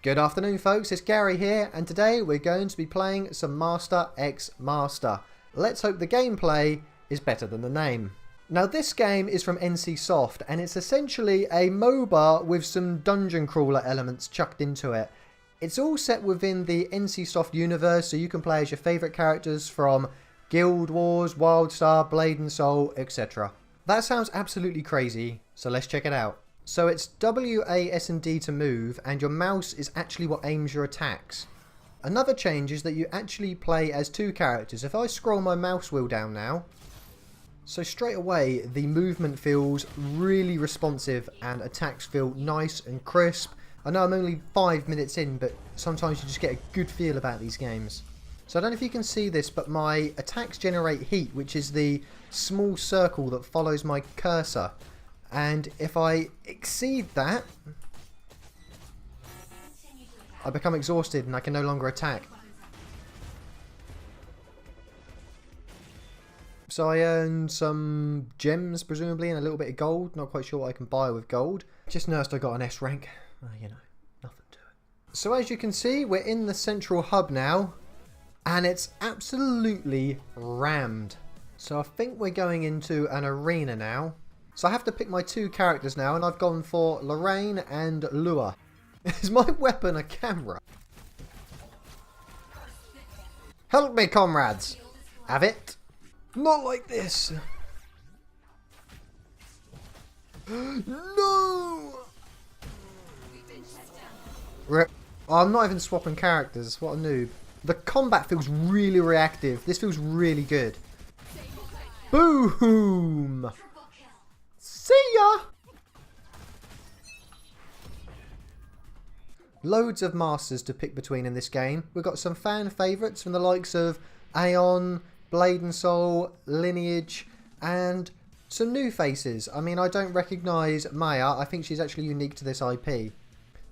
Good afternoon folks, it's Gary here and today we're going to be playing some Master x Master. Let's hope the gameplay is better than the name. Now this game is from NCSoft and it's essentially a MOBA with some dungeon crawler elements chucked into it. It's all set within the NCSoft universe, so you can play as your favourite characters from Guild Wars, Wildstar, Blade and Soul, etc. That sounds absolutely crazy, so let's check it out. So it's W, A, S and D to move, and your mouse is actually what aims your attacks. Another change is that you actually play as two characters. If I scroll my mouse wheel down now, so straight away the movement feels really responsive and attacks feel nice and crisp. I know I'm only 5 minutes in, but sometimes you just get a good feel about these games. So I don't know if you can see this, but my attacks generate heat, which is the small circle that follows my cursor. And if I exceed that, I become exhausted and I can no longer attack. So I earned some gems, presumably, and a little bit of gold. Not quite sure what I can buy with gold. Just noticed I got an S rank. You know, nothing to it. So as you can see, we're in the central hub now. And it's absolutely rammed. So I think we're going into an arena now. So I have to pick my two characters now, and I've gone for Lorraine and Lua. Is my weapon a camera? Help me, comrades! Have it? Not like this! No! Rip. Oh, I'm not even swapping characters. What a noob. The combat feels really reactive. This feels really good. Boom! See ya! Loads of masters to pick between in this game. We've got some fan favourites from the likes of Aeon, Blade and Soul, Lineage, and some new faces. I mean, I don't recognise Maya. I think she's actually unique to this IP.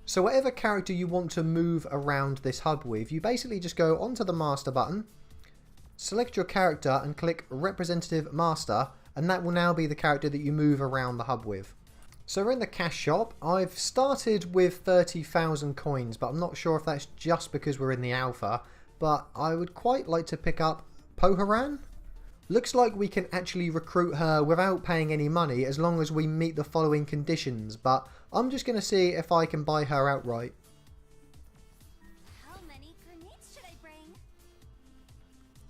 So whatever character you want to move around this hub with, you basically just go onto the master button, select your character and click representative master, and that will now be the character that you move around the hub with. So we're in the cash shop. I've started with 30,000 coins, but I'm not sure if that's just because we're in the alpha, but I would quite like to pick up Poharan. Looks like we can actually recruit her without paying any money as long as we meet the following conditions, but I'm just going to see if I can buy her outright. How many grenades should I bring?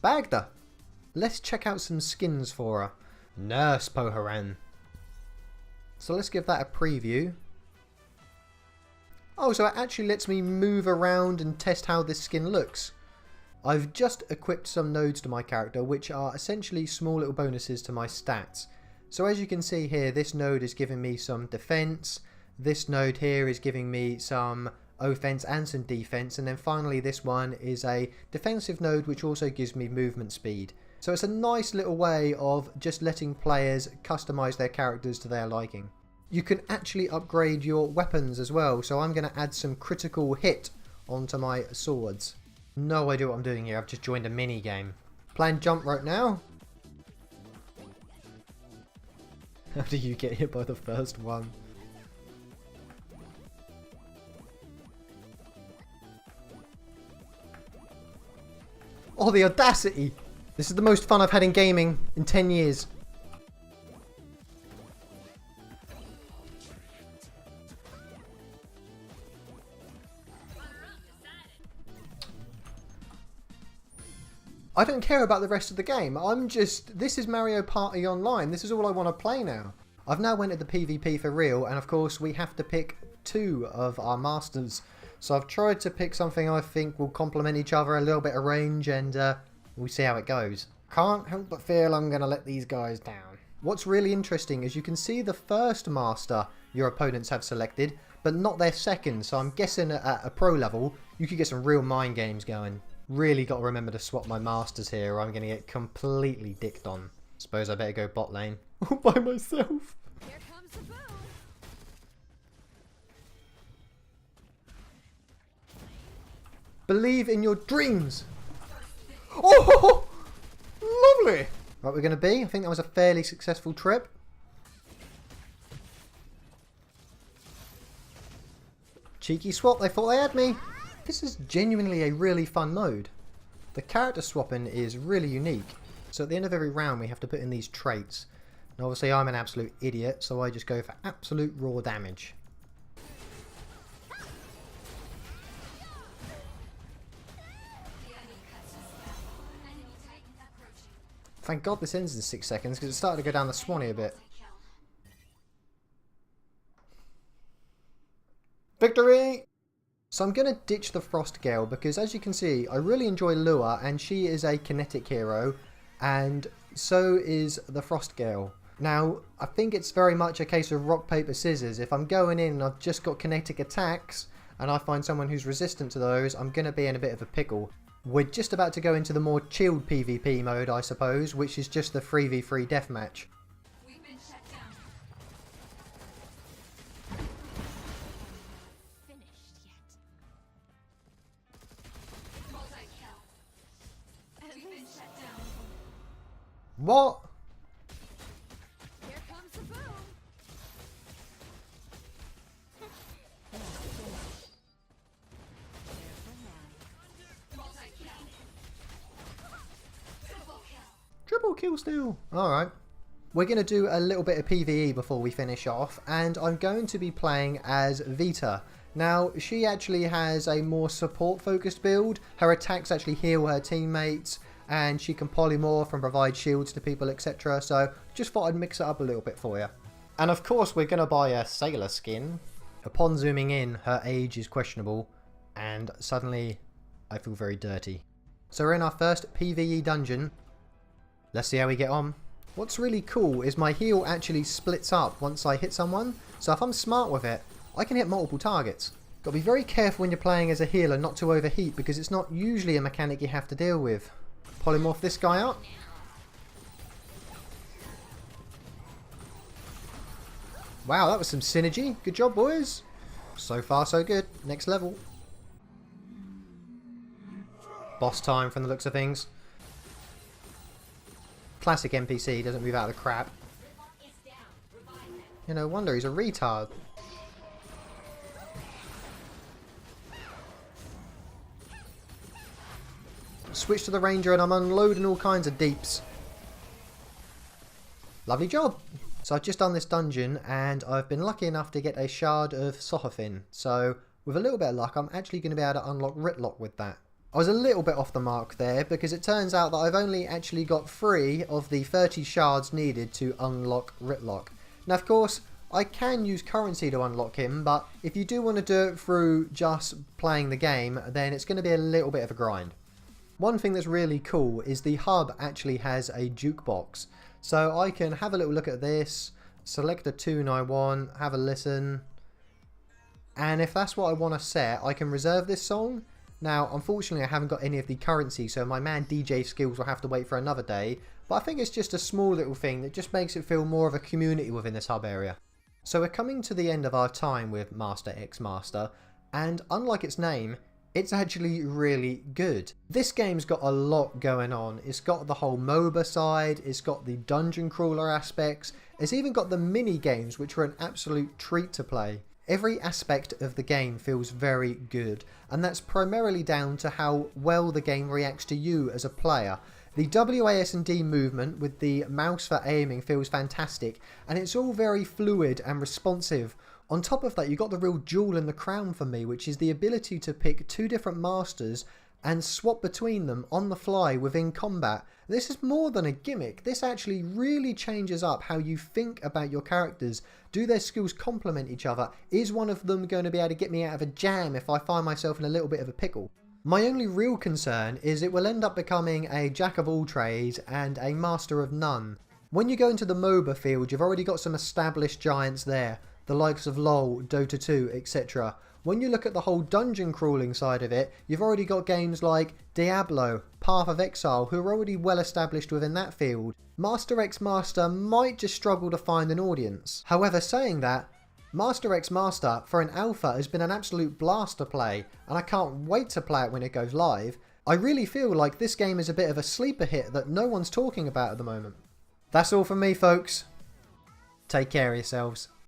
Bagged her. Let's check out some skins for her. Nurse Poharan. So let's give that a preview. Oh, so it actually lets me move around and test how this skin looks. I've just equipped some nodes to my character, which are essentially small little bonuses to my stats. So as you can see here, this node is giving me some defense. This node here is giving me some offense and some defense. And then finally this one is a defensive node, which also gives me movement speed. So it's a nice little way of just letting players customize their characters to their liking. You can actually upgrade your weapons as well. So I'm going to add some critical hit onto my swords. No idea what I'm doing here. I've just joined a mini game. Playing jump right now. How do you get hit by the first one? Oh, the audacity! This is the most fun I've had in gaming in 10 years. I don't care about the rest of the game. This is Mario Party Online. This is all I want to play now. I've now entered the PvP for real, and of course we have to pick two of our masters. So I've tried to pick something I think will complement each other, a little bit of range, and we'll see how it goes. Can't help but feel I'm going to let these guys down. What's really interesting is you can see the first master your opponents have selected, but not their second. So I'm guessing at a pro level, you could get some real mind games going. Really got to remember to swap my masters here or I'm going to get completely dicked on. Suppose I better go bot lane. All by myself. Here comes the boom. Believe in your dreams. Oh, lovely. Right, we're going to be. I think that was a fairly successful trip. Cheeky swap, they thought they had me. This is genuinely a really fun mode. The character swapping is really unique. So at the end of every round we have to put in these traits. And obviously I'm an absolute idiot, so I just go for absolute raw damage. Thank God this ends in 6 seconds because it started to go down the Swanee a bit. Victory! So I'm going to ditch the Frost Gale because as you can see I really enjoy Lua and she is a kinetic hero and so is the Frost Gale. Now I think it's very much a case of rock paper scissors. If I'm going in and I've just got kinetic attacks and I find someone who's resistant to those, I'm going to be in a bit of a pickle. We're just about to go into the more chilled PvP mode I suppose, which is just the 3v3 deathmatch. What? Here comes the boom. Triple kill still. Alright. We're going to do a little bit of PvE before we finish off, and I'm going to be playing as Vita. Now, she actually has a more support focused build. Her attacks actually heal her teammates, and she can polymorph and provide shields to people, etc. So, just thought I'd mix it up a little bit for you. And of course, we're going to buy a sailor skin. Upon zooming in, her age is questionable, and suddenly I feel very dirty. So we're in our first PvE dungeon. Let's see how we get on. What's really cool is my heal actually splits up once I hit someone. So if I'm smart with it, I can hit multiple targets. Got to be very careful when you're playing as a healer not to overheat because it's not usually a mechanic you have to deal with. Polymorph this guy up. Wow, that was some synergy. Good job, boys. So far, so good. Next level. Boss time from the looks of things. Classic NPC, doesn't move out of the crap. You know, wonder he's a retard. Switch to the ranger and I'm unloading all kinds of deeps. Lovely job. So I've just done this dungeon and I've been lucky enough to get a shard of Sohafin. So with a little bit of luck I'm actually going to be able to unlock Ritlock with that. I was a little bit off the mark there because it turns out that I've only actually got 3 of the 30 shards needed to unlock Ritlock. Now of course I can use currency to unlock him, but if you do want to do it through just playing the game then it's going to be a little bit of a grind. One thing that's really cool is the hub actually has a jukebox. So I can have a little look at this, select a tune I want, have a listen. And if that's what I want to set, I can reserve this song. Now, unfortunately, I haven't got any of the currency, so my man DJ skills will have to wait for another day. But I think it's just a small little thing that just makes it feel more of a community within this hub area. So we're coming to the end of our time with Master X Master, and unlike its name, it's actually really good. This game's got a lot going on. It's got the whole MOBA side, it's got the dungeon crawler aspects, it's even got the mini games which are an absolute treat to play. Every aspect of the game feels very good, and that's primarily down to how well the game reacts to you as a player. The WASD movement with the mouse for aiming feels fantastic, and it's all very fluid and responsive. On top of that, you got the real jewel in the crown for me, which is the ability to pick 2 different masters and swap between them on the fly within combat. This is more than a gimmick. This actually really changes up how you think about your characters. Do their skills complement each other? Is one of them going to be able to get me out of a jam if I find myself in a little bit of a pickle? My only real concern is it will end up becoming a jack of all trades and a master of none. When you go into the MOBA field, you've already got some established giants there. The likes of LoL, Dota 2, etc. When you look at the whole dungeon crawling side of it, you've already got games like Diablo, Path of Exile, who are already well established within that field. Master X Master might just struggle to find an audience. However, saying that, Master X Master for an alpha has been an absolute blast to play, and I can't wait to play it when it goes live. I really feel like this game is a bit of a sleeper hit that no one's talking about at the moment. That's all from me, folks. Take care of yourselves.